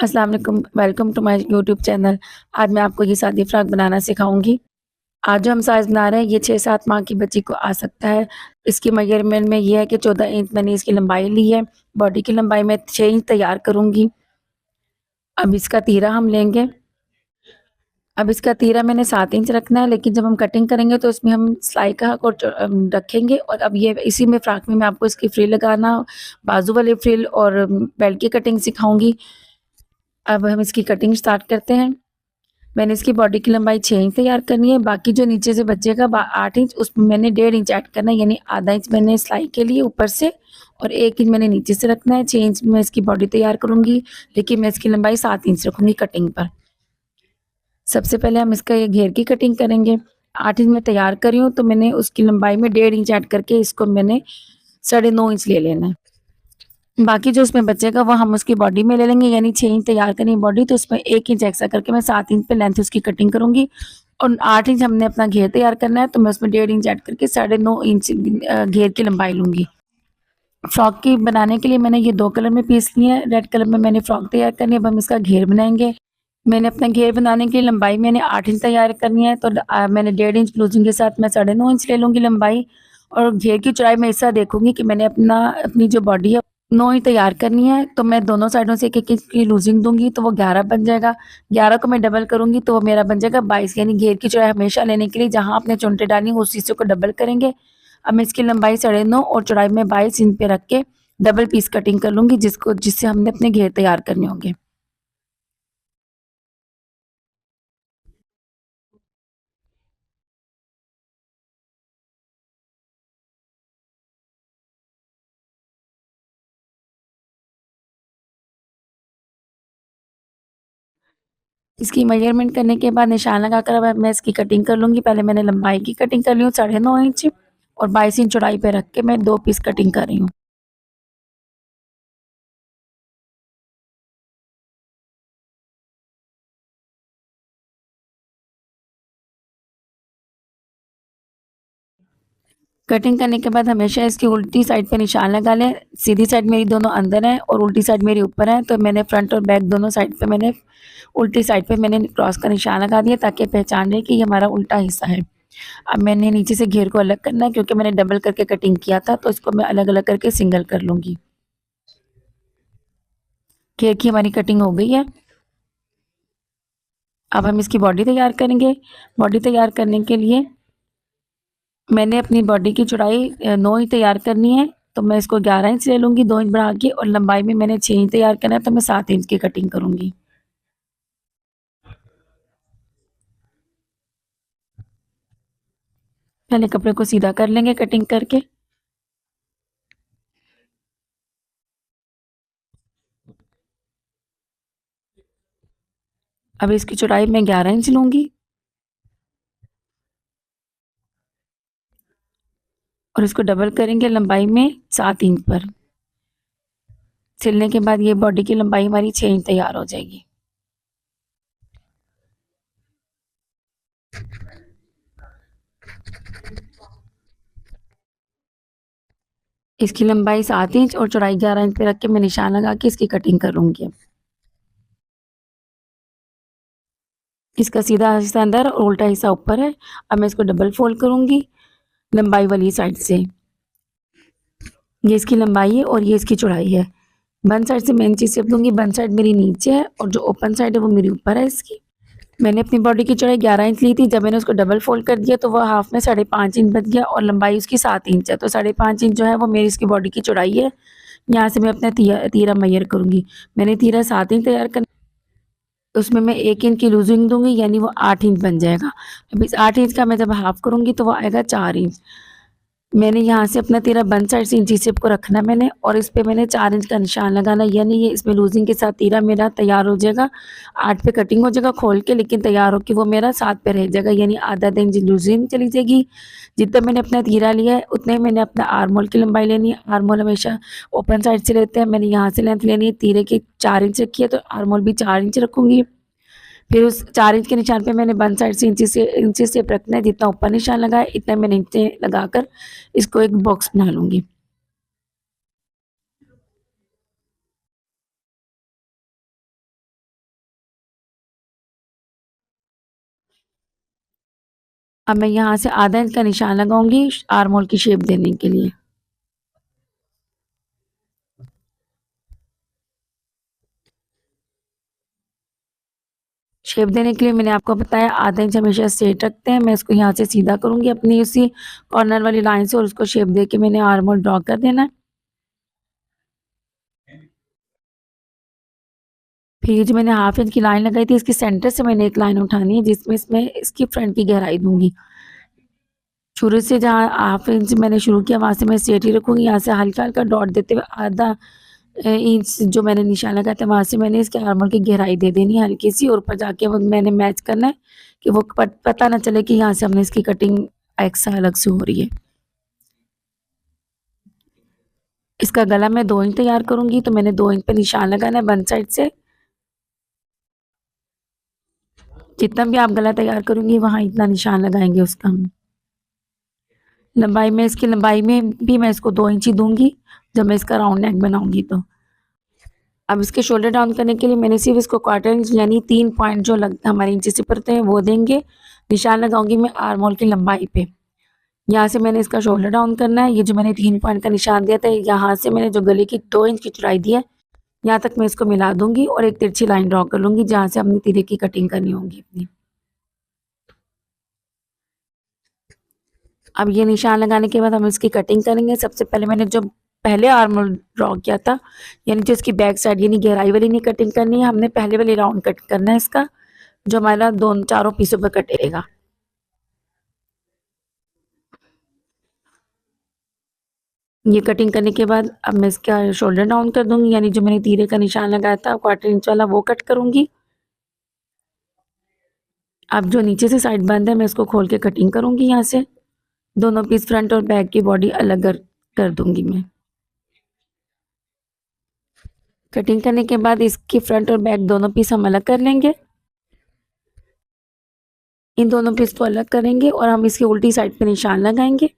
अस्सलाम वालेकुम, welcome to my YouTube channel. आज मैं आपको ये सादी फ्रॉक बनाना सिखाऊँगी। आज जो हम साइज़ बना रहे हैं ये 6-7 माह की बच्ची को आ सकता है। इसकी मेजरमेंट में ये है कि 14 इंच मैंने इसकी लंबाई ली है। बॉडी की लंबाई मैं 6 इंच तैयार करूँगी। अब इसका तीरा हम लेंगे। अब इसका तीरा मैंने 7 इंच रखना है, लेकिन जब हम कटिंग करेंगे तो इसमें हम सिलाई का हक और रखेंगे। और अब ये इसी में फ्रॉक में मैं आपको इसकी फ्रिल लगाना, बाजू वाली फ्रिल और बेल्ट की कटिंग सिखाऊँगी। अब हम इसकी कटिंग स्टार्ट करते हैं। मैंने इसकी बॉडी की लंबाई 6 इंच तैयार करनी है। बाकी जो नीचे से बचेगा 8 इंच, उसमें मैंने 1.5 इंच ऐड करना है, यानी आधा इंच मैंने सिलाई के लिए ऊपर से और 1 इंच मैंने नीचे से रखना है। 6 इंच में इसकी बॉडी तैयार करूँगी, लेकिन मैं इसकी लंबाई 7 इंच रखूँगी कटिंग पर। सबसे पहले हम इसका ये घेर की कटिंग करेंगे। 8 इंच मैं तैयार कर रही हूँ, तो मैंने उसकी लंबाई में 1.5 इंच ऐड करके इसको मैंने 9.5 इंच ले लेना है। बाकी जो इसमें बचेगा वो हम उसकी बॉडी में ले लेंगे, यानी 6 इंच तैयार करनी है बॉडी, तो इसमें 1 इंच एक्स्ट्रा करके मैं 7 इंच पे लेंथ उसकी कटिंग करूँगी। और 8 इंच हमने अपना घेर तैयार करना है, तो मैं उसमें 1.5 इंच ऐड करके 9.5 इंच घेर की लंबाई लूँगी। फ्रॉक की बनाने के लिए मैंने ये 2 कलर में पीस लिए हैं। रेड कलर में मैंने फ्रॉक तैयार करनी है, अब हम इसका घेर बनाएँगे। मैंने अपना घेर बनाने की लंबाई मैंने 8 इंच तैयार करनी है, तो मैंने 1.5 इंच लूज़िंग के साथ मैं 9.5 इंच ले लूँगी लंबाई। और घेर की चौड़ाई मैं ऐसा देखूँगी कि मैंने अपनी जो बॉडी है 9 इंच तैयार करनी है, तो मैं दोनों साइडों से 1-1 इंच की लूज़िंग दूँगी, तो वो 11 बन जाएगा। 11 को मैं डबल करूँगी तो वो मेरा बन जाएगा 22, यानी घेर की चौड़ाई हमेशा लेने के लिए जहाँ आपने चुनटे डाली उस हिस्से को डबल करेंगे। अब मैं इसकी लंबाई 9.5 और चौड़ाई में 22 इंच पे रख के डबल पीस कटिंग कर लूँगी, जिससे हमने अपने घेर तैयार करने होंगे। इसकी मेजरमेंट करने के बाद निशान लगाकर अब मैं इसकी कटिंग कर लूँगी। पहले मैंने लंबाई की कटिंग कर ली हूँ 9.5 इंच और 22 इंच चौड़ाई पे रख के मैं 2 पीस कटिंग कर रही हूँ। कटिंग करने के बाद हमेशा इसकी उल्टी साइड पे निशान लगा लें। सीधी साइड मेरी दोनों अंदर है और उल्टी साइड मेरी ऊपर है, तो मैंने फ्रंट और बैक दोनों साइड पे मैंने उल्टी साइड पे मैंने क्रॉस का निशान लगा दिया, ताकि पहचान रहे कि ये हमारा उल्टा हिस्सा है। अब मैंने नीचे से घेर को अलग करना है, क्योंकि मैंने डबल करके कटिंग किया था, तो इसको मैं अलग-अलग करके सिंगल कर लूँगी। घेर की हमारी कटिंग हो गई है। अब हम इसकी बॉडी तैयार करेंगे। बॉडी तैयार करने के लिए मैंने अपनी बॉडी की चौड़ाई 9 इंच तैयार करनी है, तो मैं इसको 11 इंच ले लूँगी 2 इंच बढ़ा के, और लंबाई में मैंने 6 इंच तैयार करना है, तो मैं 7 इंच की कटिंग करूँगी। पहले कपड़े को सीधा कर लेंगे कटिंग करके। अब इसकी चौड़ाई मैं 11 इंच लूँगी और इसको डबल करेंगे लंबाई में 7 इंच पर। सिलने के बाद ये बॉडी की लंबाई हमारी 6 इंच तैयार हो जाएगी। इसकी लंबाई 7 इंच और चौड़ाई 11 इंच पे रख के मैं निशान लगा के इसकी कटिंग करूँगी। इसका सीधा हिस्सा अंदर और उल्टा हिस्सा ऊपर है। अब मैं इसको डबल फोल्ड करूँगी लंबाई वाली साइड से। ये इसकी लंबाई है और ये इसकी चौड़ाई है। बंद साइड से मैं इंची शेप दूँगी, बंद साइड मेरी नीचे है और जो ओपन साइड है वो मेरी ऊपर है इसकी। मैंने अपनी बॉडी की चौड़ाई 11 इंच ली थी, जब मैंने उसको डबल फोल्ड कर दिया तो वो हाफ में 5.5 इंच बच गया और लंबाई उसकी 7 इंच है, तो 5.5 इंच जो है वो मेरी इसकी बॉडी की चौड़ाई है। यहाँ से मैं अपना तीरा मेजर करूँगी। मैंने तीरा 7 इंच तैयार करना, उसमें मैं 1 इंच की लूज़िंग दूँगी, यानी वो 8 इंच बन जाएगा। अब इस 8 इंच का मैं जब हाफ करूँगी तो वो आएगा 4 इंच। मैंने यहाँ से अपना तीरा बंद साइड से इंची शेप को रखना है मैंने, और इस पे मैंने 4 इंच का निशान लगाना, यानी ये इसमें लूजिंग के साथ तीरा मेरा तैयार हो जाएगा। 8 पे कटिंग हो जाएगा खोल के, लेकिन तैयार होके वो मेरा 7 पे रह जाएगा, यानी आधा इंच लूजिंग चली जाएगी। जितना मैंने अपना तीरा लिया है उतने ही मैंने अपना आर्म होल की लंबाई लेनी है। आर्म होल हमेशा ओपन साइड से लेते हैं, मैंने यहाँ से लेंथ लेनी है, तीरे की 4 इंच रखी है, तो आर्म होल भी 4 इंच रखूँगी। फिर उस 4 इंच के निशान पे मैंने बंद साइड से इंची टेप रखना है, जितना ऊपर निशान लगा है इतना मैं नीचे लगाकर इसको एक बॉक्स बना लूँगी। अब मैं यहाँ से आधा इंच का निशान लगाऊंगी आर्म होल की शेप देने के लिए। शेप देने के लिए मैंने आपको बताया आधा इंच हमेशा स्ट्रेट रखते हैं। मैं इसको यहाँ से सीधा करूंगी अपनी उसी कॉर्नर वाली लाइन से और उसको शेप दे के मैंने आर्म होल ड्रॉ कर देना है। फिर ये जो मैंने हाफ इंच की लाइन लगाई थी इसके सेंटर से मैंने एक लाइन उठानी है जिसमें इसमें इसकी फ्रंट की गहराई दूंगी। शुरू से जहाँ हाफ इंच मैंने शुरू किया वहाँ से मैं स्ट्रेट ही रखूंगी। यहाँ से हल्का हल्का डॉट देते हुए आधा इंच जो मैंने निशान लगाया था वहाँ से मैंने इसके आर्म होल की गहराई दे देनी है हल्की सी और ऊपर जाके वो मैंने मैच करना है कि वो पता ना चले कि यहाँ से हमने इसकी कटिंग एक्स्ट्रा अलग से हो रही है। इसका गला मैं 2 इंच तैयार करूंगी तो मैंने 2 इंच पे निशान लगाना है वन साइड से। जितना भी आप गला तैयार करूंगी वहां इतना निशान लगाएंगे उसका हम। लंबाई में इसकी लंबाई में भी मैं इसको 2 इंच ही दूंगी जब मैं इसका राउंड नेक बनाऊंगी तो। अब इसके शोल्डर डाउन करने के लिए मैंने सिर्फ इसको क्वार्टर इंच यानी 3 पॉइंट जो हमारे इंच से पड़ते हैं वो देंगे। निशान लगाऊंगी मैं आर्म होल की लंबाई पे। यहाँ से मैंने इसका शोल्डर डाउन करना है। ये जो मैंने 3 पॉइंट का निशान दिया था यहाँ से मैंने जो गले की 2 इंच की चौड़ाई दी है यहाँ तक मैं इसको मिला दूंगी और एक तिरछी लाइन ड्रॉ कर लूंगी जहाँ से अपनी तीरे की कटिंग करनी होगी अपनी। अब ये निशान लगाने के बाद हम इसकी कटिंग करेंगे। सबसे पहले मैंने जो पहले आर्म होल ड्रॉ किया था यानी जो इसकी बैक साइड यानी गहराई वाली नहीं कटिंग करनी है, हमने पहले वाली राउंड कट करना है इसका जो हमारा दोनों चारों पीसों पर कटेगा। ये कटिंग करने के बाद अब मैं इसका शोल्डर डाउन कर दूंगी यानी जो मैंने तीरे का निशान लगाया था क्वार्टर इंच वाला वो कट करूंगी। अब जो नीचे से साइड बंद है मैं इसको खोल के कटिंग करूंगी। यहाँ से दोनों पीस फ्रंट और बैक की बॉडी अलग कर दूंगी मैं। कटिंग करने के बाद इसकी फ्रंट और बैक दोनों पीस हम अलग कर लेंगे। इन दोनों पीस को अलग करेंगे और हम इसकी उल्टी साइड पे निशान लगाएंगे।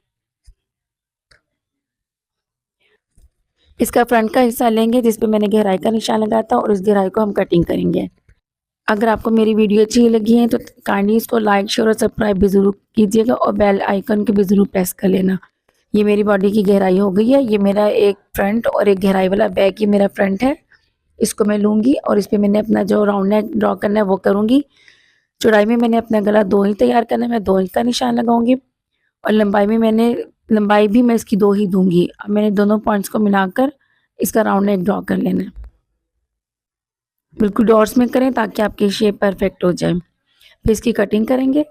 इसका फ्रंट का हिस्सा लेंगे जिस पे मैंने गहराई का निशान लगाया था और इस गहराई को हम कटिंग करेंगे। अगर आपको मेरी वीडियो अच्छी लगी है तो काइंडली इसको लाइक शेयर और सब्सक्राइब भी ज़रूर कीजिएगा और बेल आइकन को भी ज़रूर प्रेस कर लेना। ये मेरी बॉडी की गहराई हो गई है। ये मेरा एक फ्रंट और एक गहराई वाला बैक ये मेरा फ्रंट है। इसको मैं लूँगी और इस पर मैंने अपना जो राउंड नेक ड्रॉ करना है वो करूँगी। चौड़ाई में मैंने अपना गला 2 इंच तैयार करना है, मैं 2 इंच का निशान लगाऊंगी और लंबाई भी मैं इसकी 2 ही दूंगी। अब मैंने दोनों पॉइंट्स को मिलाकर इसका राउंड नेक ड्रॉ कर लेना है। बिल्कुल डॉट्स में करें ताकि आपकी शेप परफेक्ट हो जाए। फिर इसकी कटिंग करेंगे।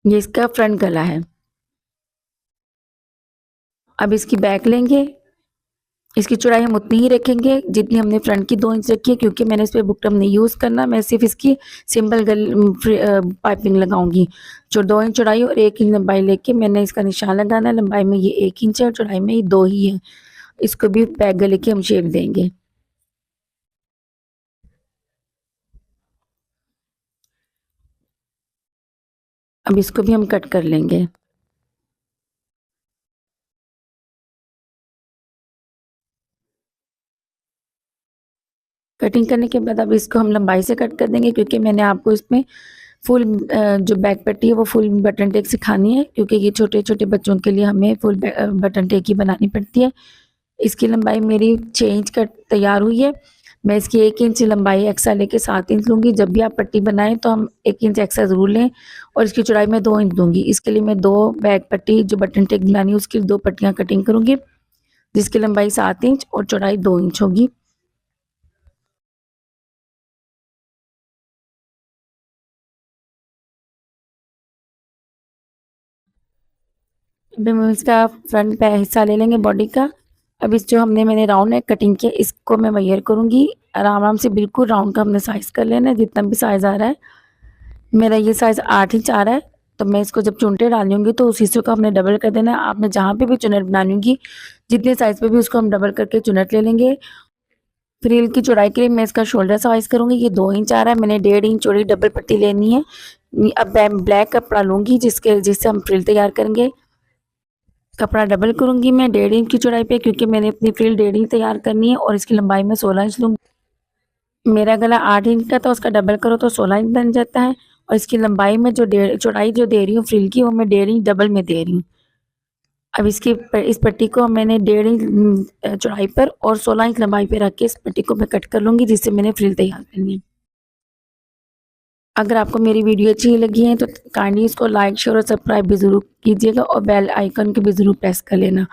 ये इसका फ्रंट गला है। अब इसकी बैक लेंगे। इसकी चौड़ाई हम उतनी ही रखेंगे जितनी हमने फ्रंट की 2 इंच रखी है क्योंकि मैंने इस पर बुकरम नहीं यूज़ करना। मैं सिर्फ इसकी सिंपल पाइपिंग लगाऊंगी। जो 2 इंच चौड़ाई और 1 इंच लंबाई लेके मैंने इसका निशान लगाना है। लंबाई में ये 1 इंच है और चौड़ाई में ये 2 ही है। इसको भी बैक गले की हम शेप देंगे। अब इसको भी हम कट कर लेंगे। कटिंग करने के बाद अब इसको हम लंबाई से कट कर देंगे क्योंकि मैंने आपको इसमें फुल जो बैक पट्टी है वो फुल बटन टेक सिखानी है क्योंकि ये छोटे छोटे बच्चों के लिए हमें फुल बटन टेक ही बनानी पड़ती है। इसकी लंबाई मेरी 6 इंच कट तैयार हुई है। मैं इसकी 1 इंच लंबाई एक्स्ट्रा लेके 7 इंच लूँगी। जब भी आप पट्टी बनाएं तो हम 1 इंच एक्स्ट्रा ज़रूर लें और इसकी चौड़ाई में 2 इंच दूंगी। इसके लिए मैं 2 बैक पट्टी जो बटन टेक बनानी है उसकी 2 पट्टियाँ कटिंग करूँगी जिसकी लंबाई 7 इंच और चौड़ाई 2 इंच होगी। अभी हम इसका फ्रंट पे हिस्सा ले लेंगे बॉडी का। अब इस जो मैंने राउंड नेक कटिंग किया इसको मैं मेजर करूँगी। आराम आराम से बिल्कुल राउंड का हमने साइज़ कर लेना है जितना भी साइज़ आ रहा है। मेरा ये साइज़ 8 इंच आ रहा है तो मैं इसको जब चुनटे डालनी होंगी तो उस हिस्से को हमने डबल कर देना है। आपने जहाँ पे भी चुनट बनानी होगी जितने साइज़ पे भी उसको हम डबल करके चुनट ले लेंगे। फ्रिल की चौड़ाई के लिए मैं इसका शोल्डर साइज़ करूँगी। ये 2 इंच आ रहा है। मैंने 1.5 इंच चौड़ी डबल पट्टी लेनी है। अब मैं ब्लैक कपड़ा लूँगी जिससे हम फ्रिल तैयार करेंगे। कपड़ा डबल करूँगी मैं 1.5 इंच की चौड़ाई पे क्योंकि मैंने अपनी फ्रिल 1.5 इंच तैयार करनी है और इसकी लंबाई में 16 इंच लूँगी। मेरा गला 8 इंच का था उसका डबल करो तो 16 इंच बन जाता है और इसकी लंबाई में जो चौड़ाई जो दे रही हूँ फ्रिल की, वो मैं 1.5 इंच डबल में दे रही हूँ। अब इस पट्टी को मैंने 1.5 इंच चौड़ाई पर और 16 इंच लंबाई पे रख के इस पट्टी को मैं कट कर लूँगी, जिससे मैंने फ्रिल तैयार करनी है। अगर आपको मेरी वीडियो अच्छी लगी है तो काइंडली इसको लाइक, शेयर और सब्सक्राइब भी ज़रूर कीजिएगा और बेल आइकन को भी ज़रूर प्रेस कर लेना।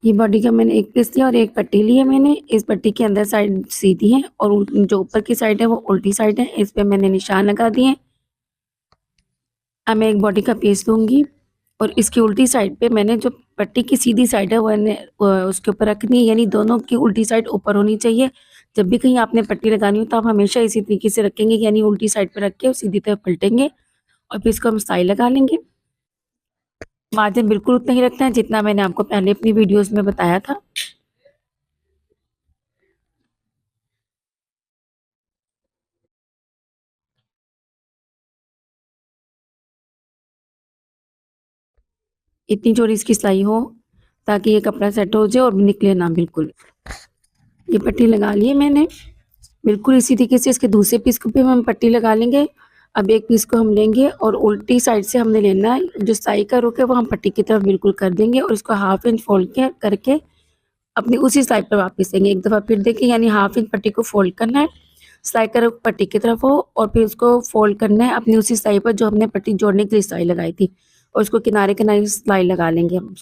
ये बॉडी का मैंने एक पीस लिया और एक पट्टी ली है मैंने। इस पट्टी के अंदर साइड सीधी है और जो ऊपर की साइड है वो उल्टी साइड है। इस पे मैंने निशान लगा दिए। अब मैं एक बॉडी का पीस लूँगी और इसकी उल्टी साइड पे मैंने जो पट्टी की सीधी साइड है उसके ऊपर रखनी है, यानी दोनों की उल्टी साइड ऊपर होनी चाहिए। जब भी कहीं आपने पट्टी लगानी हो तो आप हमेशा इसी तरीके से रखेंगे, यानी उल्टी साइड पे रख के सीधी तरफ पलटेंगे और फिर इसको हम सिलाई लगा लेंगे। मार्जिन बिल्कुल उतना ही रखना है जितना मैंने आपको पहले अपनी वीडियोस में बताया था। इतनी चौड़ी इसकी सिलाई हो ताकि ये कपड़ा सेट हो जाए और निकले ना बिल्कुल। ये पट्टी लगा ली है मैंने। बिल्कुल इसी तरीके से इसके दूसरे पीस को भी हम पट्टी लगा लेंगे। अब एक पीस को हम लेंगे और उल्टी साइड से हमने लेना है, जो सिलाई का रुख है वो हम पट्टी की तरफ बिल्कुल कर देंगे और इसको 1/2 इंच फोल्ड के करके अपनी उसी साइड पर वापस देंगे। एक दफ़ा फिर देखिए, यानी 1/2 इंच पट्टी को फोल्ड करना है, सिलाई का रुख पट्टी की तरफ हो और फिर उसको फोल्ड करना है अपनी उसी सिलाई पर जो हमने पट्टी जोड़ने के लिए सिलाई लगाई थी और उसको किनारे-किनारे सिलाई लगा लेंगे हम।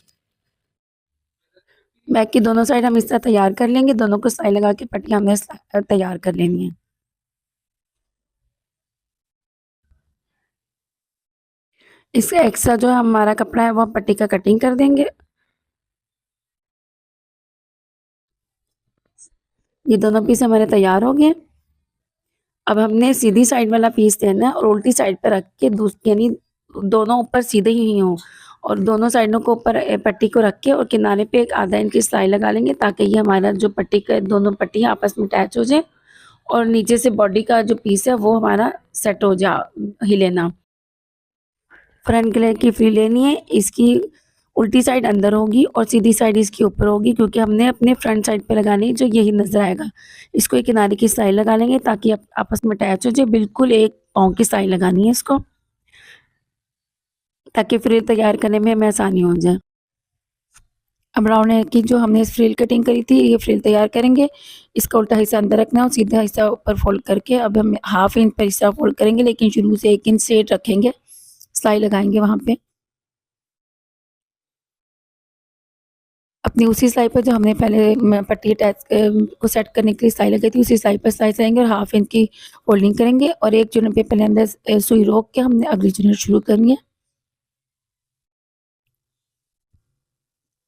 बैक की दोनों साइड हम इस तरह तैयार कर लेंगे, दोनों को सिलाई लगा के पट्टी हमने तैयार कर लेनी है। इसका एक्स्ट्रा जो हमारा कपड़ा है वो हम पट्टी का कटिंग कर देंगे। ये दोनों पीस हमारे तैयार हो गए। अब हमने सीधी साइड वाला पीस लेना है और उल्टी साइड पे रख के यानी दोनों ऊपर सीधे ही हों और दोनों साइडों को ऊपर पट्टी को रख के और किनारे पे एक आधा इंच की सिलाई लगा लेंगे ताकि ये हमारा जो पट्टी का दोनों पट्टी आपस में अटैच हो जाए और नीचे से बॉडी का जो पीस है वो हमारा सेट हो जा हिले ना। फ्रंट गले की फ्री लेनी है, इसकी उल्टी साइड अंदर होगी और सीधी साइड इसकी ऊपर होगी, क्योंकि हमने अपने फ्रंट साइड पे लगानी है जो यही नज़र आएगा। इसको एक किनारे की सिलाई लगा लेंगे ताकि आपस में अटैच हो जाए। बिल्कुल एक पाँव की सिलाई लगानी है इसको, ताकि फ्रिल तैयार करने में हमें आसानी हो जाए। अब राउंड नेक की जो हमने फ्रिल कटिंग करी थी, ये फ्रिल तैयार करेंगे। इसका उल्टा हिस्सा अंदर रखना है और सीधा हिस्सा ऊपर फोल्ड करके अब हम 1/2 इंच पर हिस्सा फोल्ड करेंगे, लेकिन शुरू से 1 इंच स्ट्रेट रखेंगे, सिलाई लगाएंगे वहाँ पे। अपनी उसी सिलाई पर जो हमने पहले पट्टी अटैच को सेट करने के लिए सिलाई लगाई थी, उसी सिलाई पर सिलाई लगाएंगे और 1/2 इंच की फोल्डिंग करेंगे और एक चुनट पे पहले अंदर सुई रोक के हमने अगली चुनट शुरू करनी है।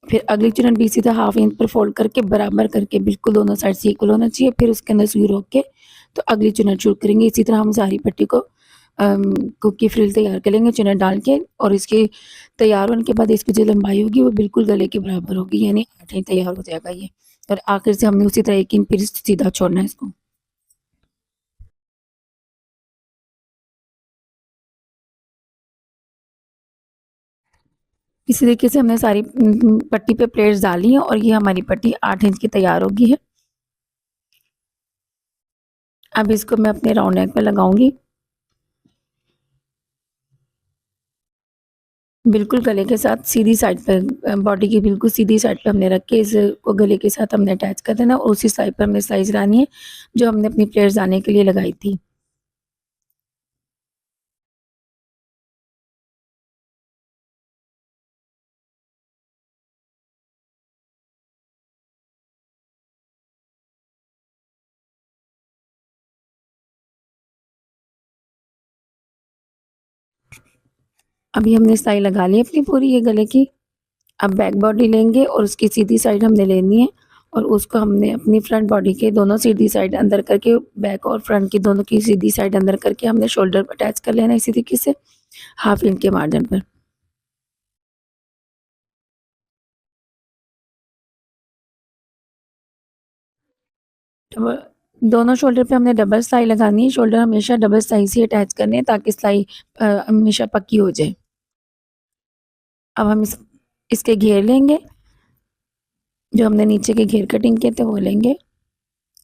फिर अगली चुनट भी सीधा 1/2 इंच पर फोल्ड करके बराबर करके बिल्कुल दोनों साइड से इक्वल होना चाहिए। फिर उसके अंदर सुई रोक के तो अगली चुनट शुरू करेंगे। इसी तरह हम सारी पट्टी को की फ्रिल तैयार कर लेंगे चुनट डाल के और इसके तैयार होने के बाद इसकी जो लंबाई होगी वो बिल्कुल गले के बराबर होगी, यानी 8 इंच तैयार हो जाएगा ये। और आखिर से हमने उसी तरह 1 इंच फिर सीधा छोड़ना है इसको। इसी तरीके से हमने सारी पट्टी पे प्लेट्स डाली हैं और ये हमारी पट्टी 8 इंच की तैयार होगी है। अब इसको मैं अपने राउंड नेक पे लगाऊंगी। बिल्कुल गले के साथ सीधी साइड पे बॉडी की बिल्कुल सीधी साइड पे हमने रख के इसको गले के साथ हमने अटैच कर देना और उसी साइड पर हमने सिलाई लगानी है जो हमने अपनी प्लेट्स डालने के लिए लगाई थी। अभी हमने सिलाई लगा ली अपनी पूरी ये गले की। अब बैक बॉडी लेंगे और उसकी सीधी साइड हमने लेनी है और उसको हमने अपनी फ्रंट बॉडी के दोनों सीधी साइड अंदर करके बैक और फ्रंट की दोनों की सीधी साइड अंदर करके हमने शोल्डर पर अटैच कर लेना इसी तरीके से 1/2 इंच के मार्जिन पर। अब दोनों शोल्डर पे हमने डबल सिलाई लगानी है। शोल्डर हमेशा डबल सिलाई से अटैच करने हैं ताकि सिलाई हमेशा पक्की हो जाए। अब हम इसके घेर लेंगे, जो हमने नीचे के घेर कटिंग किए थे वो लेंगे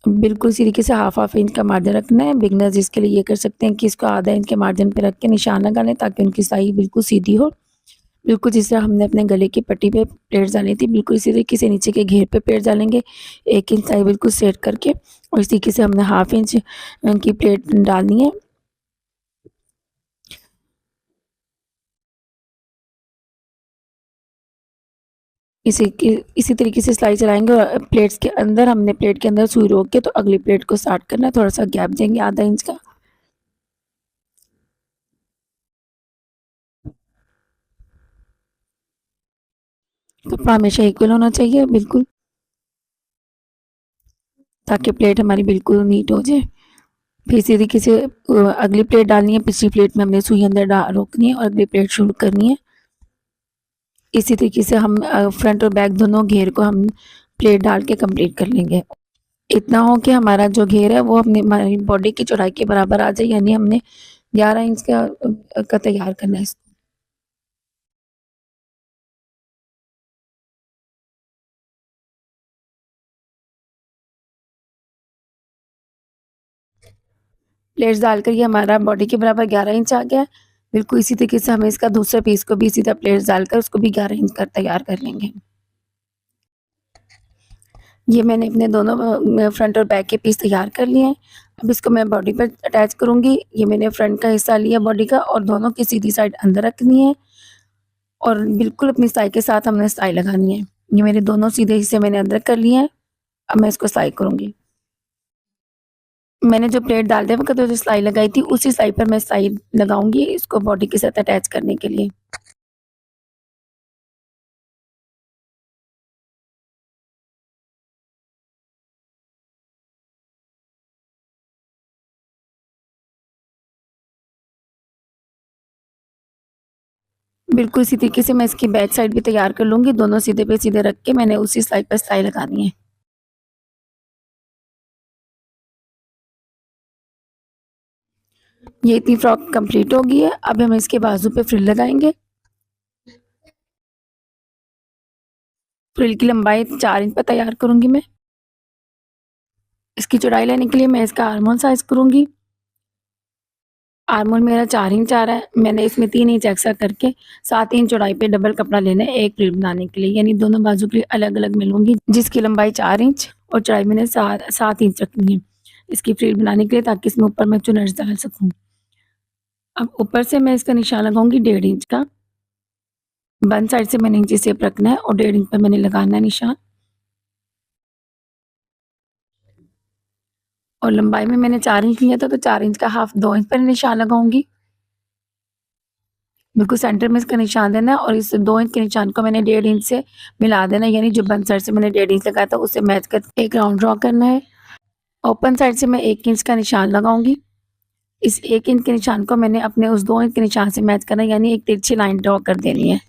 बिल्कुल इसी तरीके से हाफ इंच का मार्जिन रखना है। बिगिनर्स इसके लिए ये कर सकते हैं कि इसको आधा इंच के मार्जिन पे रख के निशान लगा लें ताकि उनकी सिलाई बिल्कुल सीधी हो। बिल्कुल जिस तरह हमने अपने गले की पट्टी पे प्लेट्स डाली थी, बिल्कुल इसी तरीके से नीचे के घेर पे प्लेट्स डालेंगे। 1 इंच सिलाई बिल्कुल सेट करके और इस तरीके से हमने हाफ इंच की प्लेट डालनी है। इसी तरीके से सिलाई चलाएँगे और प्लेट्स के अंदर हमने प्लेट के अंदर सुई रोक के तो अगली प्लेट को स्टार्ट करना है, थोड़ा-सा गैप देंगे आधा इंच का। कपड़ा हमेशा इक्वल होना चाहिए बिल्कुल, ताकि प्लेट हमारी बिल्कुल नीट हो जाए। फिर इसी तरीके से अगली प्लेट डालनी है, पिछली प्लेट में हमने सुई अंदर डा रोकनी है और अगली प्लेट शुरू करनी है। इसी तरीके से हम फ्रंट और बैक दोनों घेर को हम प्लेट डाल के कंप्लीट कर लेंगे। इतना हो कि हमारा जो घेर है वो अपनी हमारी बॉडी की चौड़ाई के बराबर आ जाए, यानी हमने 11 इंच का तैयार करना है इसको। प्लेट्स डालकर ये हमारा बॉडी के बराबर 11 इंच आ गया है। बिल्कुल इसी तरीके से हमें इसका दूसरे पीस को भी सीधा प्लेट्स डालकर उसको भी 11 इंच का तैयार कर लेंगे। ये मैंने अपने दोनों फ्रंट और बैक के पीस तैयार कर लिए हैं। अब इसको मैं बॉडी पर अटैच करूँगी। ये मैंने फ्रंट का हिस्सा लिया बॉडी का और दोनों की सीधी साइड अंदर रखनी है और बिल्कुल अपनी सिलाई के साथ हमने सिलाई लगानी है। ये मेरे दोनों सीधे हिस्से मैंने अंदर कर लिए हैं। अब मैं इसको सिलाई करूँगी। मैंने जो प्लेट डालते वक़्त जो सिलाई लगाई थी, उसी सिलाई पर मैं सिलाई लगाऊँगी इसको बॉडी के साथ अटैच करने के लिए। बिल्कुल इसी तरीके से मैं इसकी बैक साइड भी तैयार कर लूँगी। दोनों सीधे पे सीधे रख के मैंने उसी सिलाई पर सिलाई लगानी है। ये इतनी फ्रॉक कंप्लीट हो गई है। अब हम इसके बाजू पे फ्रिल लगाएँगे। फ्रिल की लंबाई 4 इंच पर तैयार करूँगी मैं। इसकी चौड़ाई लेने के लिए मैं इसका आर्म होल साइज़ करूँगी। आर्म होल मेरा 4 इंच आ रहा है। मैंने इसमें 3 इंच एक्स्ट्रा करके 7 इंच चौड़ाई पे डबल कपड़ा लेना है एक फ्रिल बनाने के लिए, यानी दोनों बाजू के लिए अलग-अलग मैं लूँगी, जिसकी लंबाई 4 इंच और चौड़ाई मैंने 7 इंच रखनी है, इसकी फ्रिल बनाने के लिए ताकि इसमें ऊपर मैं चुनर्स डाल सकूँ। अब ऊपर से मैं इसका निशान लगाऊँगी 1.5 इंच का। वन साइड से मैंने इंची शेप रखना है और 1.5 इंच पे मैंने लगाना है निशान। और लंबाई में मैंने 4 इंच लिया था, तो 4 इंच का हाफ 2 इंच पर निशान लगाऊँगी। बिल्कुल सेंटर में इसका निशान देना है और इस 2 इंच के निशान को मैंने 1.5 इंच से मिला देना है, यानी जो बंद साइड से मैंने 1.5 इंच लगाया था उससे मैच कर एक राउंड ड्रॉ करना है। ओपन साइड से मैं 1 इंच का निशान लगाऊँगी। इस 1 इंच के निशान को मैंने अपने उस 2 इंच के निशान से मैच करना है, यानी एक तिरछी लाइन ड्रॉ कर देनी है।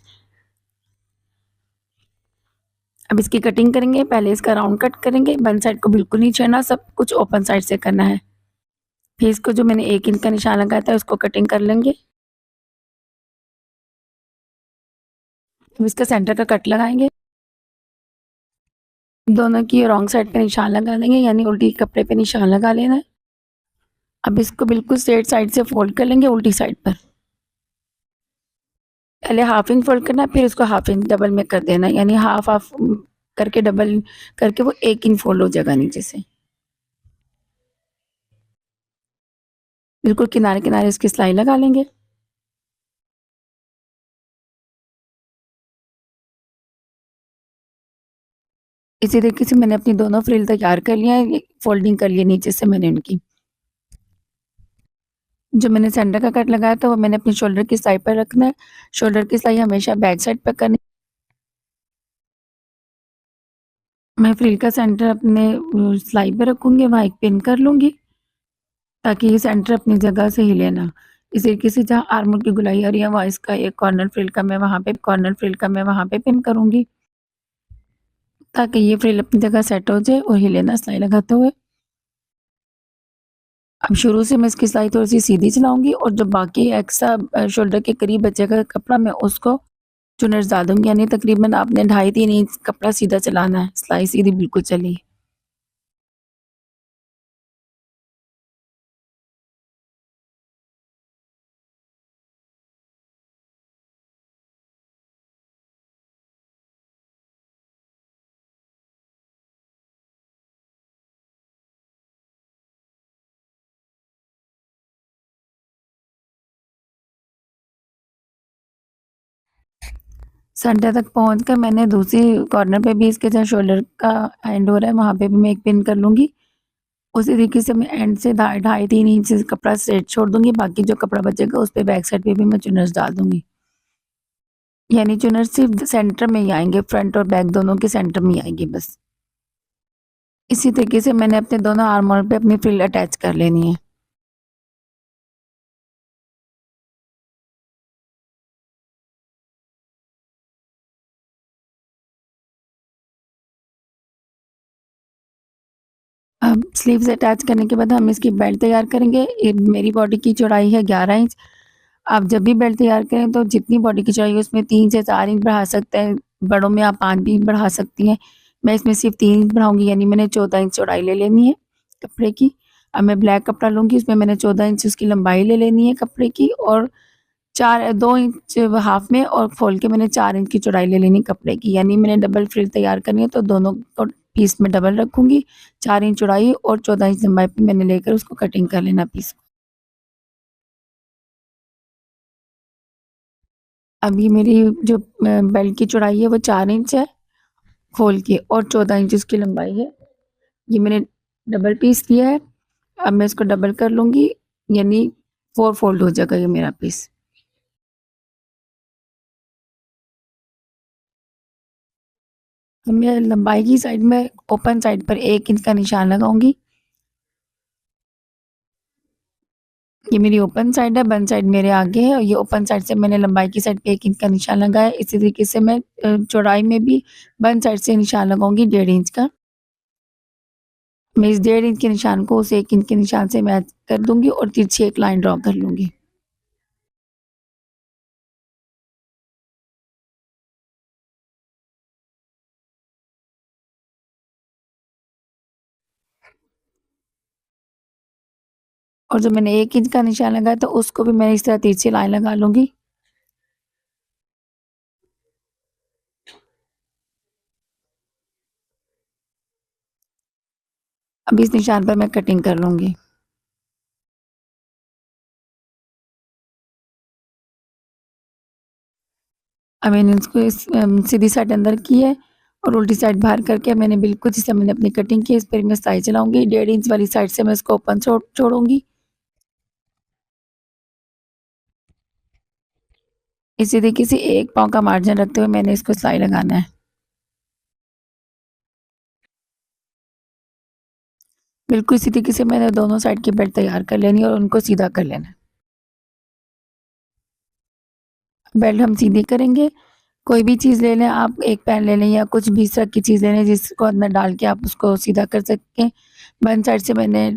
अब इसकी कटिंग करेंगे, पहले इसका राउंड कट करेंगे, बंद साइड को बिल्कुल नहीं छेड़ना, सब कुछ ओपन साइड से करना है। फिर इसको जो मैंने 1 इंच का निशान लगाया था उसको कटिंग कर लेंगे। अब इसका सेंटर का कट लगाएँगे। दोनों की रॉन्ग साइड पे निशान लगा देंगे, यानी उल्टी कपड़े पे निशान लगा लेना है। अब इसको बिल्कुल स्ट्रेट साइड से फोल्ड कर लेंगे उल्टी साइड पर। पहले हाफ इंच फोल्ड करना है, फिर उसको हाफ इंच डबल में कर देना है, यानी हाफ हाफ करके डबल करके वो 1 इंच फोल्ड हो जाएगा नीचे से। बिल्कुल किनारे-किनारे इसकी सिलाई लगा लेंगे। इसी तरीके से मैंने अपनी दोनों फ्रिल तैयार कर लिया है, ये फोल्डिंग कर ली है नीचे से मैंने उनकी। जो मैंने सेंटर का कट लगाया था वो मैंने अपनी शोल्डर की साइड पर रखना है। शोल्डर की सिलाई हमेशा बैक साइड पर करनी। मैं फ्रिल का सेंटर अपने सिलाई पे रखूँगी, वहाँ एक पिन कर लूँगी ताकि ये सेंटर अपनी जगह से हिले ना। इस तरीके से जहाँ आर्म होल की गोलाई आ रही है वहाँ इसका एक कॉर्नर फ्रिल का मैं वहाँ पे पिन करूँगी ताकि ये फ्रिल अपनी जगह सेट हो जाए और हिले ना सिलाई लगाते हुए। अब शुरू से मैं इसकी सिलाई थोड़ी-सी सीधी चलाऊँगी और जो बाकी एक्स्ट्रा शोल्डर के करीब बचेगा कपड़ा मैं उसको चुनर्स डाल दूँगी, यानी तकरीबन आपने 2.5-3 इंच कपड़ा सीधा चलाना है, सिलाई सीधी बिल्कुल चली। सेंटर तक पहुँचकर मैंने दूसरी कॉर्नर पे भी इसके जहाँ शोल्डर का एंड हो रहा है वहाँ पे भी मैं एक पिन कर लूँगी। उसी तरीके से मैं एंड से ढाई ढाई 3 इंच कपड़ा स्ट्रेट छोड़ दूँगी, बाकी जो कपड़ा बचेगा उस पे बैक साइड पे भी मैं चुनर्स डाल दूँगी। यानी चुनर्स सिर्फ़ सेंटर में ही आएँगे, फ्रंट और बैक दोनों के सेंटर में ही आएँगे बस। इसी तरीके से मैंने अपने दोनों आर्म होल पे अपनी फ्रिल अटैच कर लेनी है। अब स्लीव्स अटैच करने के बाद हम इसकी बेल्ट तैयार करेंगे। मेरी बॉडी की चौड़ाई है 11 इंच। आप जब भी बेल्ट तैयार करें तो जितनी बॉडी की चौड़ाई है उसमें 3 से 4 इंच बढ़ा सकते हैं, बड़ों में आप 5 भी बढ़ा सकती हैं। मैं इसमें सिर्फ़ 3 इंच बढ़ाऊँगी, यानी मैंने 14 इंच चौड़ाई ले लेनी है कपड़े की। अब मैं ब्लैक कपड़ा लूँगी, उसमें मैंने 14 इंच उसकी लंबाई ले लेनी है कपड़े की, और 2 इंच हाफ में और खोल के मैंने 4 इंच की चौड़ाई ले लेनी कपड़े की, यानी मैंने डबल फ्रिल तैयार करनी है तो दोनों को पीस में डबल रखूँगी। 4 इंच चौड़ाई और 14 इंच लंबाई पे मैंने लेकर उसको कटिंग कर लेना पीस को। अब ये मेरी जो बेल्ट की चौड़ाई है वो 4 इंच है खोल के, और 14 इंच उसकी लंबाई है। ये मैंने डबल पीस लिया है। अब मैं इसको डबल कर लूँगी, यानी 4 फ़ोल्ड हो जाएगा ये मेरा पीस। अब मैं लंबाई की साइड में ओपन साइड पर 1 इंच का निशान लगाऊँगी। ये मेरी ओपन साइड है, बंद साइड मेरे आगे है, और ये ओपन साइड से मैंने लंबाई की साइड पे 1 इंच का निशान लगाया है। इसी तरीके से मैं चौड़ाई में भी बंद साइड से निशान लगाऊँगी 1.5 इंच का। मैं इस 1.5 इंच के निशान को उस 1 इंच के निशान से मैच कर दूँगी और तिरछी एक लाइन ड्रॉ कर लूँगी। और जो मैंने 1 इंच का निशान लगाया था उसको भी मैं इस तरह तिरछी लाइन लगा लूँगी। अब इस निशान पर मैं कटिंग कर लूँगी। अब मैंने इसको सीधी साइड अंदर की है और उल्टी साइड बाहर करके मैंने बिल्कुल जिस तरह मैंने अपनी कटिंग की है, इस पर मैं सिलाई चलाऊँगी। 1.5 इंच वाली साइड से मैं इसको ओपन छोड़ूँगी। इसी तरीके से 1 पाँव का मार्जिन रखते हुए मैंने इसको सिलाई लगाना है। बिल्कुल इसी तरीके से मैंने दोनों साइड की बेल्ट तैयार कर लेनी है और उनको सीधा कर लेना है। बेल्ट हम सीधी करेंगे, कोई भी चीज़ ले लें आप, एक पेन ले लें या कुछ भी इस तरह की चीज़ ले लें जिसको अंदर डाल के आप उसको सीधा कर सकें। बंद साइड से मैंने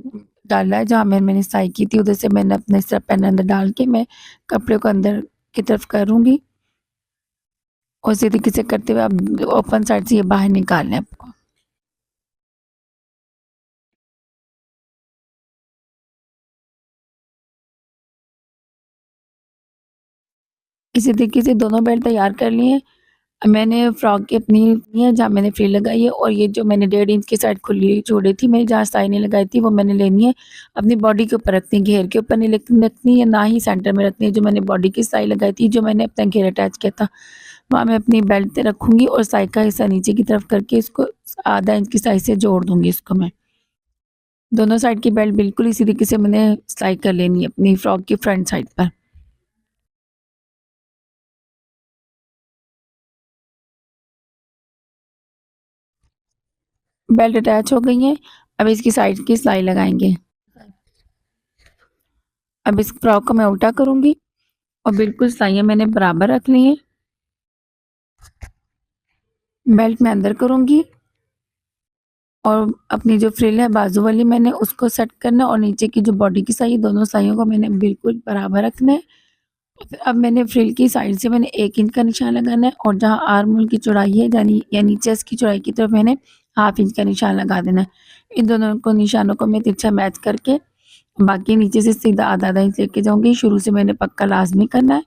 डाला है, जहाँ मैंने सिलाई की थी उधर से मैंने अपने इस तरह पेन अंदर डाल के मैं कपड़े को अंदर की तरफ करूँगी, और इसी तरीके से करते हुए आप ओपन साइड से ये बाहर निकालना है आपको। इसी तरीके से दोनों बेल्ट तैयार कर लिए। मैंने फ्रॉक की अपनी ली है जहाँ मैंने फ्रिल लगाई है, और ये जो मैंने 1.5 इंच की साइड खुली छोड़ी थी, मैंने जहाँ सिलाई नहीं लगाई थी वो मैंने लेनी है। अपनी बॉडी के ऊपर रखनी है, घेर के ऊपर नहीं रखनी है, ना ही सेंटर में रखनी है। जो मैंने बॉडी की सिलाई लगाई थी, जो मैंने अपना घेर अटैच किया था, वहाँ मैं अपनी बेल्ट पे रखूँगी और सिलाई का हिस्सा नीचे की तरफ करके इसको आधा इंच की सिलाई से जोड़ दूँगी इसको मैं। दोनों साइड की बेल्ट बिल्कुल इसी तरीके से मैंने सिलाई कर लेनी है अपनी फ्रॉक की फ्रंट साइड पर। बेल्ट अटैच हो गई हैं, अब इसकी साइड की सिलाई लगाएँगे। अब इस फ्रॉक को मैं उल्टा करूँगी और बिल्कुल सिलाइयाँ मैंने बराबर रख ली हैं। बेल्ट मैं अंदर करूँगी और अपनी जो फ्रिल है बाजू वाली मैंने उसको सेट करना है, और नीचे की जो बॉडी की सिलाई है दोनों सिलाइयों को मैंने बिल्कुल बराबर रखना है। फिर अब मैंने फ्रिल की साइड से मैंने 1 इंच का निशान लगाना है, और जहाँ आर्म होल की चौड़ाई है यानी चेस्ट की चौड़ाई की तरफ मैंने हाफ इंच का निशान लगा देना है। इन दोनों को निशानों को मैं तिरछा मैच करके बाकी नीचे से सीधा आधा-आधा इंच लेके जाऊँगी। शुरू से मैंने पक्का लाज़मी करना है।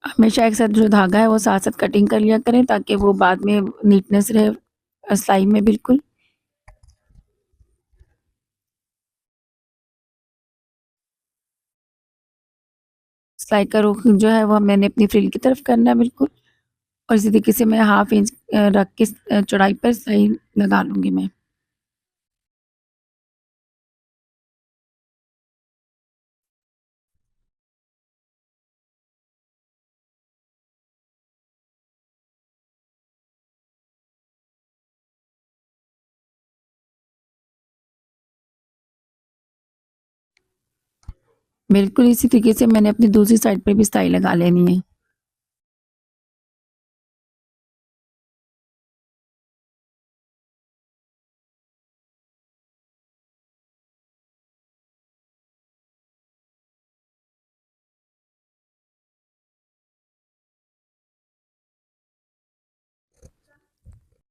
हमेशा एक साथ जो धागा है वो साथ-साथ कटिंग कर लिया करें ताकि वो बाद में नीटनेस रहे सिलाई में बिल्कुल। सिलाई का रुख जो है वो मैंने अपनी फ्रिल की तरफ करना है बिल्कुल, और इसी तरीके से मैं हाफ इंच रख के चौड़ाई पर सिलाई लगा लूँगी मैं। बिल्कुल इसी तरीके से मैंने अपनी दूसरी साइड पे भी सिलाई लगा लेनी है।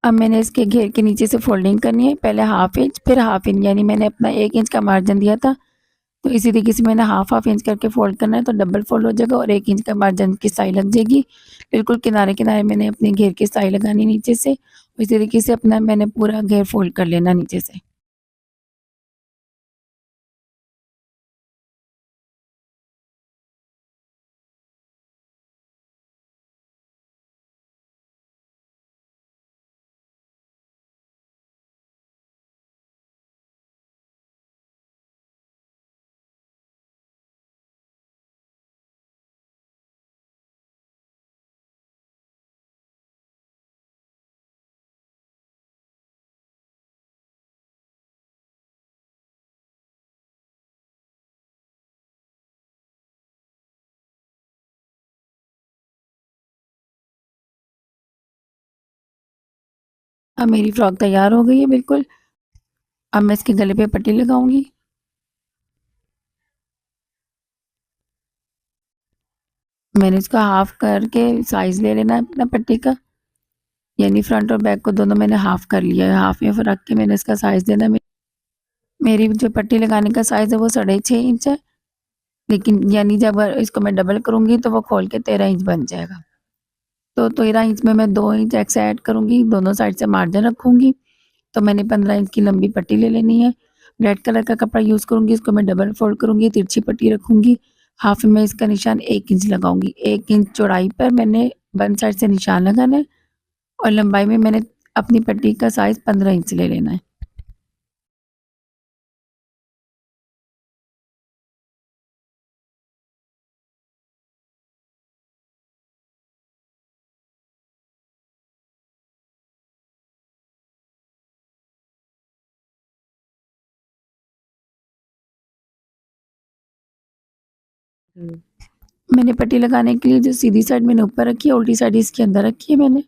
अब मैंने इसके घेर के नीचे से फोल्डिंग करनी है, पहले हाफ इंच फिर हाफ इंच, यानी मैंने अपना 1 इंच का मार्जिन दिया था, तो इसी तरीके से मैंने हाफ इंच करके फोल्ड करना है, तो डबल फोल्ड हो जाएगा और 1 इंच का मार्जिन की सिलाई लग जाएगी। बिल्कुल किनारे-किनारे मैंने अपने घेर की सिलाई लगानी नीचे से, इसी तरीके से अपना मैंने पूरा घेर फोल्ड कर लेना नीचे से। अब मेरी फ्रॉक तैयार हो गई है बिल्कुल। अब मैं इसके गले पे पट्टी लगाऊँगी। मैंने इसका हाफ करके साइज़ ले लेना है अपना पट्टी का, यानी फ्रंट और बैक को दोनों मैंने हाफ कर लिया है। हाफ में रख के मैंने इसका साइज़ देना है। मेरी जो पट्टी लगाने का साइज़ है वो 6.5 इंच है, लेकिन यानी जब इसको मैं डबल करूँगी तो वो खोल के 13 इंच बन जाएगा। तो 13 इंच में मैं 2 इंच एक्स्ट्रा ऐड करूँगी, दोनों साइड से मार्जिन रखूँगी। तो मैंने 15 इंच की लंबी पट्टी ले लेनी है। रेड कलर का कपड़ा यूज़ करूँगी, इसको मैं डबल फ़ोल्ड करूँगी, तिरछी पट्टी रखूँगी। हाफ में इसका निशान 1 इंच लगाऊँगी। 1 इंच चौड़ाई पर मैंने वन साइड से निशान लगाना है और लंबाई में मैंने अपनी पट्टी का साइज़ 15 इंच ले लेना है। मैंने पट्टी लगाने के लिए जो सीधी साइड मैंने ऊपर रखी है, उल्टी साइड इसके अंदर रखी है मैंने।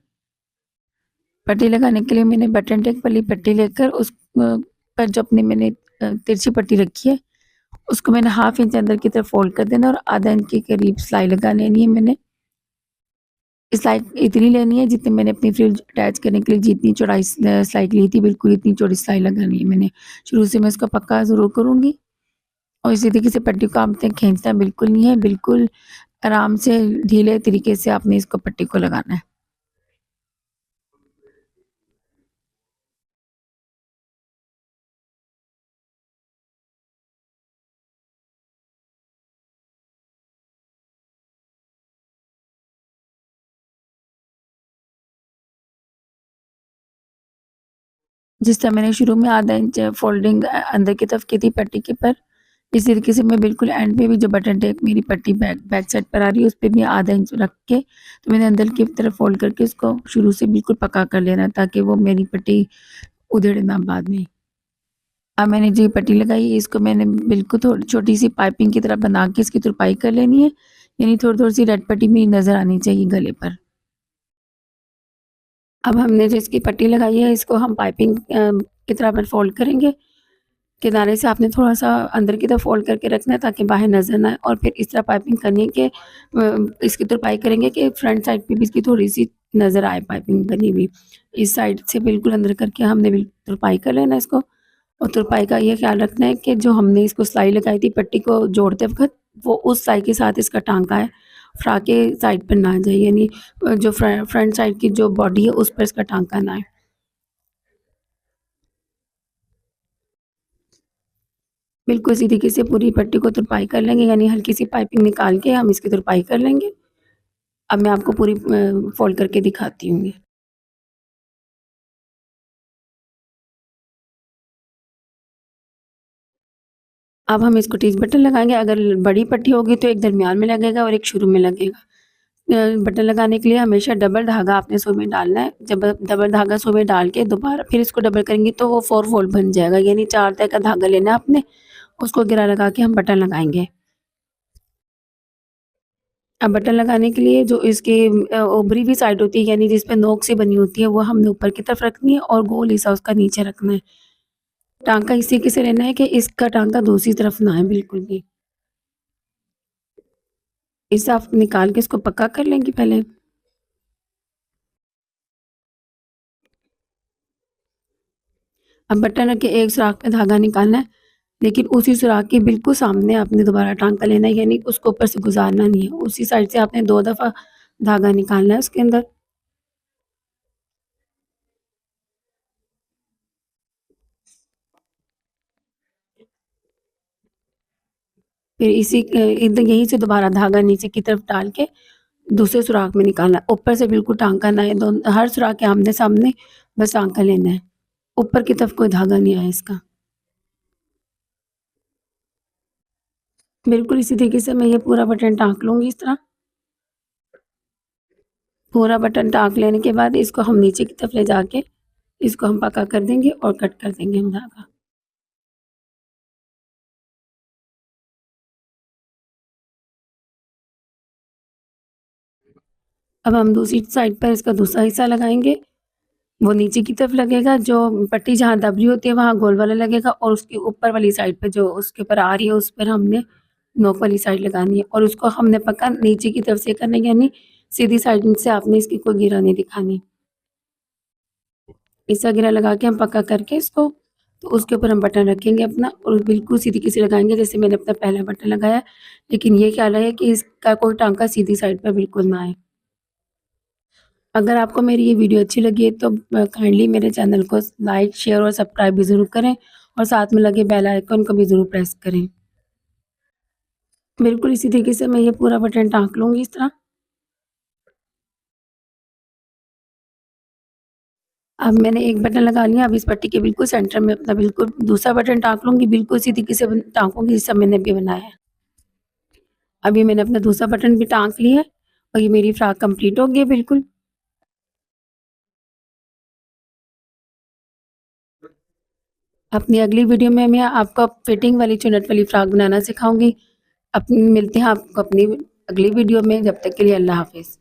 पट्टी लगाने के लिए मैंने बटन टेक वाली पट्टी लेकर उस पर जो अपनी मैंने तिरछी पट्टी रखी है, उसको मैंने हाफ इंच अंदर की तरफ फ़ोल्ड कर देना और आधा इंच के करीब सिलाई लगा लेनी है मैंने। सिलाई इतनी लेनी है जितनी मैंने अपनी फ्रिल अटैच करने के लिए जितनी चौड़ाई सिलाई की ली थी, बिल्कुल इतनी चौड़ी सिलाई लगानी है मैंने। शुरू से मैं इसको पक्का ज़रूर करूँगी और इसी तरीके से पट्टी को आपने खींचना बिल्कुल नहीं है, बिल्कुल आराम से ढीले तरीके से आपने इसको पट्टी को लगाना है। जिस तरह मैंने शुरू में आधा इंच फ़ोल्डिंग अंदर की तरफ की थी पट्टी के पर, इसी तरीके से मैं बिल्कुल एंड पे भी जो बटन टेक मेरी पट्टी बैक बैक साइड पर आ रही है, उस पे भी आधा इंच रख के, तो मैंने अंदर की तरफ फ़ोल्ड करके उसको शुरू से बिल्कुल पक्का कर लेना है, ताकि वो मेरी पट्टी उधड़े ना बाद में। अब मैंने जो ये पट्टी लगाई है, इसको मैंने बिल्कुल थोड़ी छोटी-सी पाइपिंग की तरह बना के इसकी तुरपाई कर लेनी है, यानी थोड़ी-थोड़ी सी रेड पट्टी मेरी नज़र आनी चाहिए गले पर। अब हमने जो इसकी पट्टी लगाई है, इसको हम पाइपिंग की तरह पर फ़ोल्ड करेंगे। किनारे से आपने थोड़ा-सा अंदर की तरफ फ़ोल्ड करके रखना है ताकि बाहर नज़र ना आए, और फिर इस तरह पाइपिंग करनी है कि इसकी तुरपाई करेंगे कि फ्रंट साइड पे भी इसकी थोड़ी-सी नज़र आए पाइपिंग बनी हुई। इस साइड से बिल्कुल अंदर करके हमने तुरपाई कर लेना है इसको, और तुरपाई का ये ख़्याल रखना है कि जो हमने इसको सिलाई लगाई थी पट्टी को जोड़ते वक़्त, वो उस सिलाई के साथ इसका टाँका है, फ्रॉक के साइड पर ना आ जाए, यानी जो फ्रंट साइड की जो बॉडी है उस पर इसका टाँका ना आए। बिल्कुल इसी तरीके से पूरी पट्टी को तुरपाई कर लेंगे, यानी हल्की-सी पाइपिंग निकाल के हम इसकी तुरपाई कर लेंगे। अब मैं आपको पूरी फ़ोल्ड करके दिखाती हूँ ये। अब हम इसको टीज बटन लगाएँगे, अगर बड़ी पट्टी होगी तो एक दरमियान में लगेगा और एक शुरू में लगेगा। बटन लगाने के लिए हमेशा डबल धागा आपने सुई में डालना है। जब डबल धागा सुई में डाल के दोबारा फिर इसको डबल करेंगे तो वो 4 फोल्ड बन जाएगा, यानी 4 तह का धागा लेना है आपने, उसको घेरा लगा के हम बटन लगाएँगे। अब बटन लगाने के लिए जो इसकी ऊपरी भी साइड होती है, यानी जिस पे नोक से बनी होती है, वो हमने ऊपर की तरफ रखनी है और गोल हिस्सा उसका नीचे रखना है। टाँका इस तरीके से लेना है कि इसका टाँका दूसरी तरफ ना आए बिल्कुल भी। इसे आप निकाल के इसको पक्का कर लेंगे पहले। अब बटन रख के एक सुराख पे धागा निकालना है, लेकिन उसी सुराख के बिल्कुल सामने आपने दोबारा टाँका लेना है, यानी उसको ऊपर से गुज़ारना नहीं है। उसी साइड से आपने 2 दफ़ा धागा निकालना है उसके अंदर। फिर इसी एकदम यहीं से दोबारा धागा नीचे की तरफ डाल के दूसरे सुराख में निकालना है। ऊपर से बिल्कुल टाँका ना आए, हर सुराख के आमने-सामने बस टाँका लेना है। ऊपर की तरफ कोई धागा नहीं आए इसका। बिल्कुल इसी तरीके से मैं ये पूरा बटन टाँक लूँगी इस तरह। पूरा बटन टाँक लेने के बाद इसको हम नीचे की तरफ ले जाके इसको हम पक्का कर देंगे और कट कर देंगे हम धागा। अब हम दूसरी साइड पर इसका दूसरा हिस्सा लगाएँगे। वो नीचे की तरफ लगेगा, जो पट्टी जहाँ दब रही होती है वहाँ गोल वाला लगेगा और उसके ऊपर वाली साइड पे जो उसके ऊपर आ रही है उस पर हमने नोक वाली साइड लगानी है और उसको हमने पक्का नीचे की तरफ से करना है, यानी सीधी साइड से आपने इसकी कोई गिरा नहीं दिखानी। ऐसा घेरा लगा के हम पक्का करके इसको, तो उसके ऊपर हम बटन रखेंगे अपना और बिल्कुल सीधी तरीके से लगाएँगे जैसे मैंने अपना पहला बटन लगाया। लेकिन ये ख्याल रहे कि इसका कोई टाँका सीधी साइड पे बिल्कुल ना आए। अगर आपको मेरी ये वीडियो अच्छी लगी है तो काइंडली मेरे चैनल को लाइक, शेयर और सब्सक्राइब भी ज़रूर करें और साथ में लगे बेल आइकन को भी ज़रूर प्रेस करें। बिल्कुल इसी तरीके से मैं ये पूरा बटन टाँक लूँगी इस तरह। अब मैंने एक बटन लगा लिया, अब इस पट्टी के बिल्कुल सेंटर में अपना बिल्कुल दूसरा बटन टाँक लूँगी, बिल्कुल इसी तरीके से टाँकूँगी जैसा मैंने अभी बनाया है। अब ये मैंने अपना दूसरा बटन भी टाँक लिया है और ये मेरी फ्रॉक कंप्लीट हो गई है बिल्कुल। अपनी अगली वीडियो में मैं आपको फिटिंग वाली चुन्नट वाली फ्रॉक बनाना सिखाऊँगी। मिलते हैं आपको अपनी अगली वीडियो में, जब तक के लिए अल्लाह हाफ़िज़।